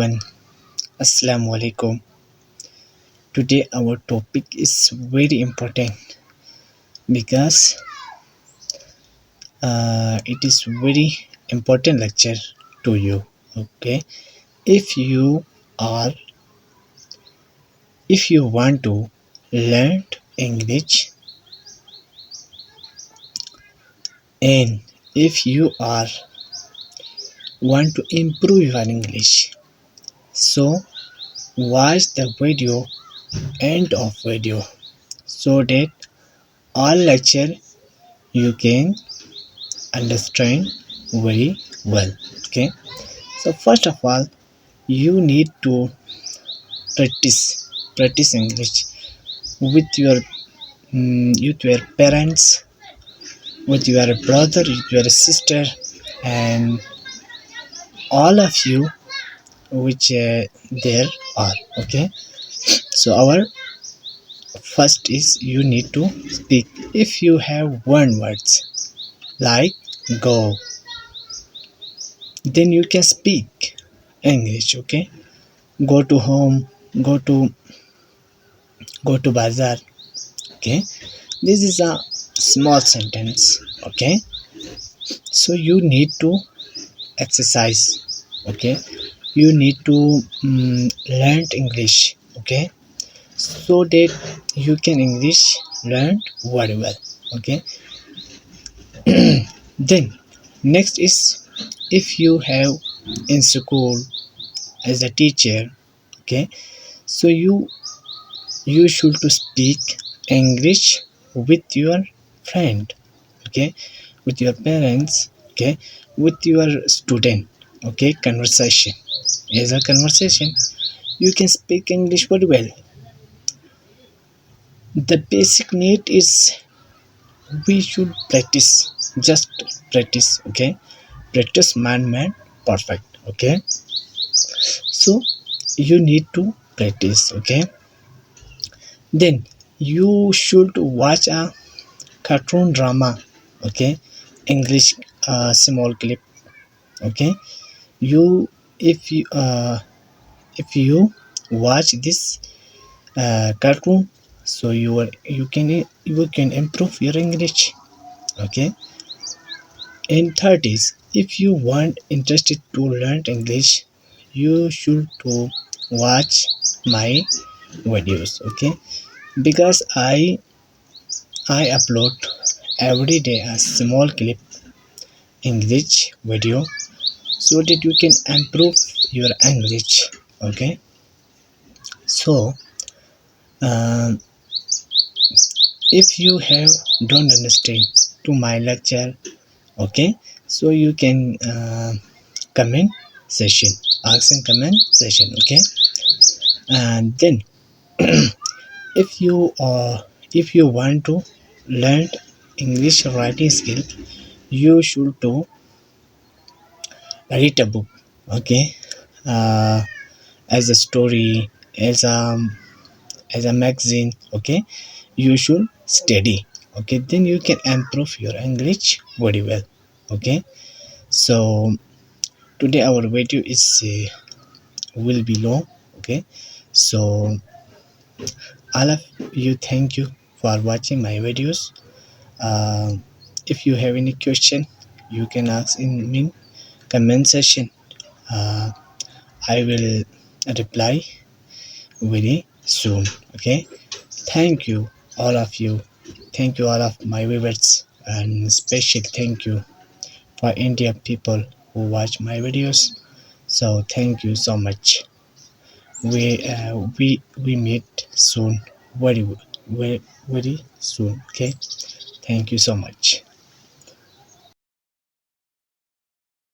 Everyone, Assalamu alaikum. Today our topic is very important because it is very important lecture to you. Okay, if you are if you want to learn English and if you are want to improve your English, so watch the video end of video so that all lecture you can understand very well. Okay, so first of all you need to practice English with your parents, with your brother, with your sister, and all of you which there are. Okay, so our first is you need to speak. If you have one words like go, then you can speak English. Okay, go to home, go to bazaar. Okay, this is a small sentence. Okay, so you need to exercise. Okay, you need to learn English. Okay, so that you can English learn very well. Okay, then next is if you have in school as a teacher. Okay, so you should to speak English with your friend. Okay, with your parents. Okay, with your student. Okay, conversation as a conversation you can speak English very well. The basic need is we should practice, just practice. Okay, practice man perfect. Okay, so you need to practice. Okay, then you should watch a cartoon drama. Okay, English small clip. Okay, you if you watch this cartoon, so you can improve your English. Okay, in 30s, if you want interested to learn English, you should to watch my videos. Okay, because I upload every day a small clip English video so that you can improve your English. Okay, so um, if you have don't understand to my lecture. Okay, so you can comment session, ask in comment session. Okay, and then if you want to learn English writing skill, you should to read a book. Okay, uh, as a story, as a magazine. Okay, you should study. Okay, then you can improve your English very well. Okay, so today our video is will be long. Okay, so all of you, thank you for watching my videos. uh, if you have any question, you can ask in comment section. uh, I will reply very soon. Okay, thank you all of you, thank you all of my viewers, and special thank you for India people who watch my videos. So thank you so much. We meet soon, very very soon. Okay, thank you so much.